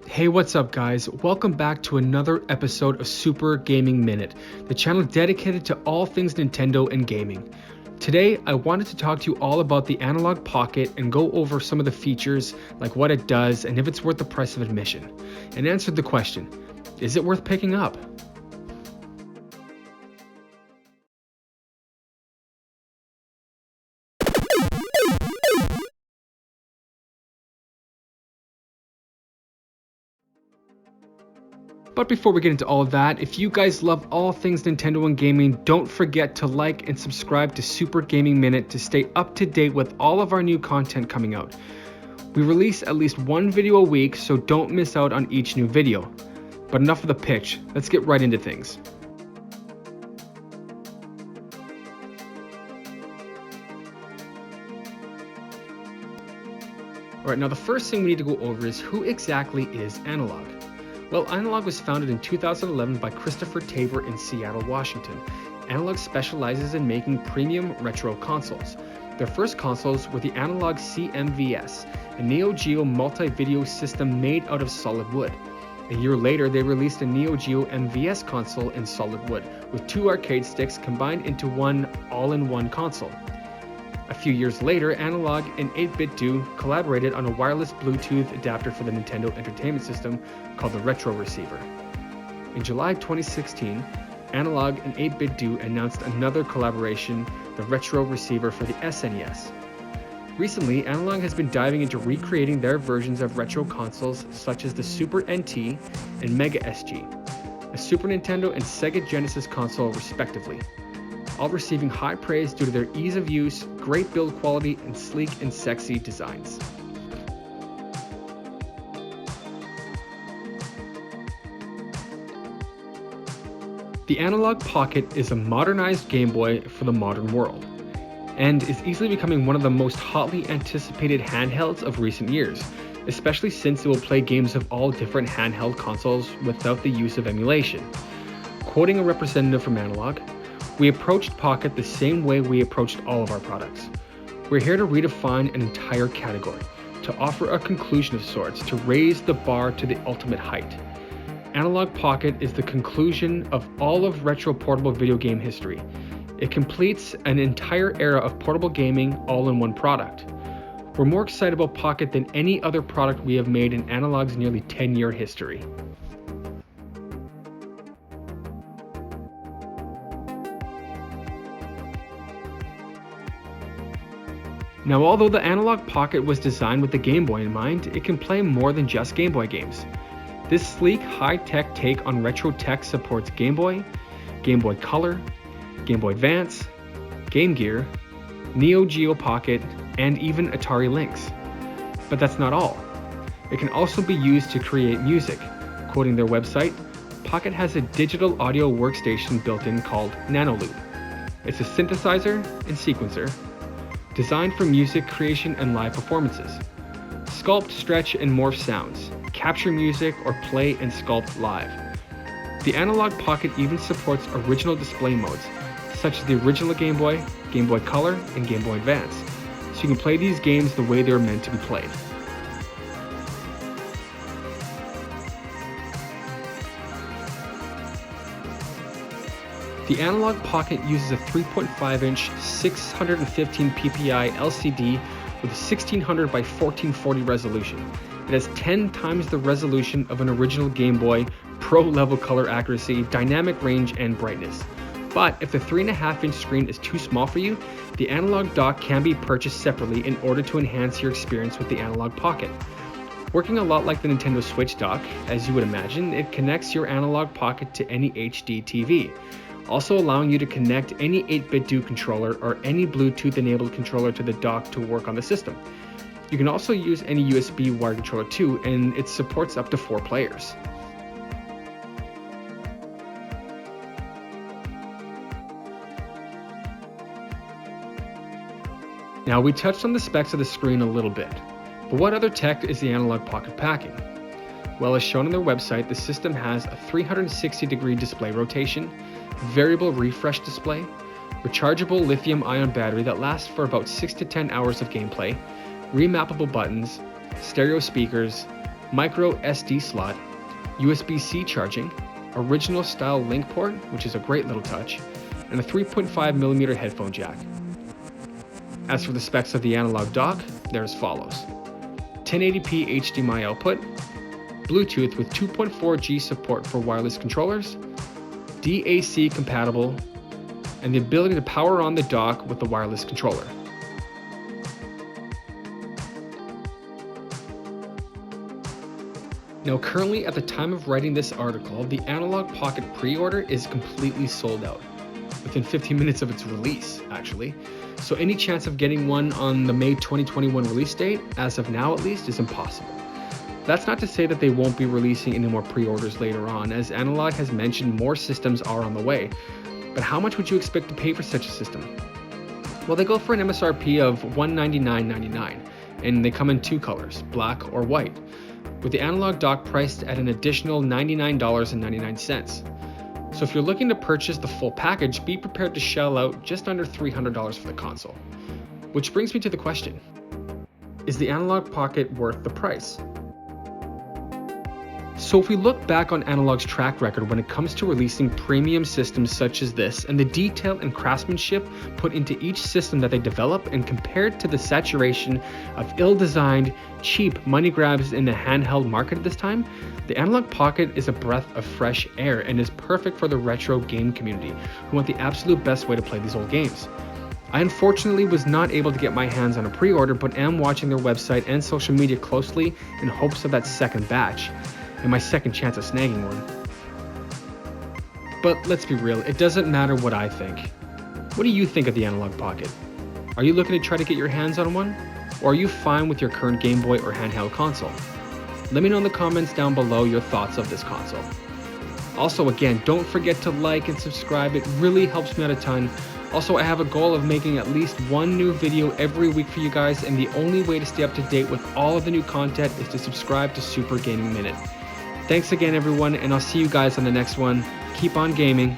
Hey, what's up guys? Welcome back to another episode of Super Gaming Minute, the channel dedicated to all things Nintendo and gaming. Today, I wanted to talk to you all about the Analogue Pocket and go over some of the features, like what it does and if it's worth the price of admission, and answer the question, is it worth picking up? But before we get into all of that, if you guys love all things Nintendo and gaming, don't forget to like and subscribe to Super Gaming Minute to stay up to date with all of our new content coming out. We release at least one video a week, so don't miss out on each new video. But enough of the pitch, let's get right into things. Alright, now the first thing we need to go over is who exactly is Analogue? Well, Analogue was founded in 2011 by Christopher Tabor in Seattle, Washington. Analogue specializes in making premium retro consoles. Their first consoles were the Analogue CMVS, a Neo Geo multi-video system made out of solid wood. A year later, they released a Neo Geo MVS console in solid wood, with two arcade sticks combined into one all-in-one console. A few years later, Analogue and 8-Bit Do collaborated on a wireless Bluetooth adapter for the Nintendo Entertainment System called the Retro Receiver. In July 2016, Analogue and 8-Bit Do announced another collaboration, the Retro Receiver for the SNES. Recently, Analogue has been diving into recreating their versions of retro consoles such as the Super NT and Mega SG, a Super Nintendo and Sega Genesis console respectively, all receiving high praise due to their ease of use, great build quality, and sleek and sexy designs. The Analogue Pocket is a modernized Game Boy for the modern world, and is easily becoming one of the most hotly anticipated handhelds of recent years, especially since it will play games of all different handheld consoles without the use of emulation. Quoting a representative from Analogue, "We approached Pocket the same way we approached all of our products. We're here to redefine an entire category, to offer a conclusion of sorts, to raise the bar to the ultimate height. Analogue Pocket is the conclusion of all of retro portable video game history. It completes an entire era of portable gaming all in one product. We're more excited about Pocket than any other product we have made in Analogue's nearly 10-year history." Now, although the Analogue Pocket was designed with the Game Boy in mind, it can play more than just Game Boy games. This sleek, high-tech take on retro tech supports Game Boy Color, Game Boy Advance, Game Gear, Neo Geo Pocket, and even Atari Lynx. But that's not all. It can also be used to create music. Quoting their website, Pocket has a digital audio workstation built in called Nanoloop. It's a synthesizer and sequencer, designed for music creation and live performances. Sculpt, stretch, and morph sounds, capture music, or play and sculpt live. The Analogue Pocket even supports original display modes, such as the original Game Boy Color, and Game Boy Advance, so you can play these games the way they were meant to be played. The Analogue Pocket uses a 3.5-inch 615 ppi LCD with a 1600 by 1440 resolution. It has 10 times the resolution of an original Game Boy, pro-level color accuracy, dynamic range, and brightness. But if the 3.5-inch screen is too small for you, the Analogue Dock can be purchased separately in order to enhance your experience with the Analogue Pocket. Working a lot like the Nintendo Switch dock, as you would imagine, it connects your Analogue Pocket to any HD TV, also allowing you to connect any 8-Bit Do controller or any Bluetooth-enabled controller to the dock to work on the system. You can also use any USB wired controller too, and it supports up to 4 players. Now, we touched on the specs of the screen a little bit, but what other tech is the Analogue Pocket packing? Well, as shown on their website, the system has a 360-degree display rotation, variable refresh display, rechargeable lithium-ion battery that lasts for about 6 to 10 hours of gameplay, remappable buttons, stereo speakers, micro SD slot, USB-C charging, original style link port, which is a great little touch, and a 3.5mm headphone jack. As for the specs of the Analogue Dock, they're as follows. 1080p HDMI output, Bluetooth with 2.4G support for wireless controllers, DAC compatible, and the ability to power on the dock with the wireless controller. Now currently, at the time of writing this article, the Analogue Pocket pre-order is completely sold out, within 15 minutes of its release, actually. So any chance of getting one on the May 2021 release date, as of now at least, is impossible. That's not to say that they won't be releasing any more pre-orders later on, as Analogue has mentioned more systems are on the way. But how much would you expect to pay for such a system? Well, they go for an MSRP of $199.99, and they come in two colors, black or white, with the Analogue Dock priced at an additional $99.99. So if you're looking to purchase the full package, be prepared to shell out just under $300 for the console. Which brings me to the question, is the Analogue Pocket worth the price? So if we look back on Analogue's track record when it comes to releasing premium systems such as this, and the detail and craftsmanship put into each system that they develop, and compared to the saturation of ill-designed, cheap money grabs in the handheld market at this time, the Analogue Pocket is a breath of fresh air and is perfect for the retro game community who want the absolute best way to play these old games. I unfortunately was not able to get my hands on a pre-order, but am watching their website and social media closely in hopes of that second batch, and my second chance of snagging one. But let's be real, it doesn't matter what I think. What do you think of the Analogue Pocket? Are you looking to try to get your hands on one? Or are you fine with your current Game Boy or handheld console? Let me know in the comments down below your thoughts of this console. Also, again, don't forget to like and subscribe, it really helps me out a ton. Also, I have a goal of making at least one new video every week for you guys, and the only way to stay up to date with all of the new content is to subscribe to Super Gaming Minute. Thanks again everyone, and I'll see you guys on the next one. Keep on gaming.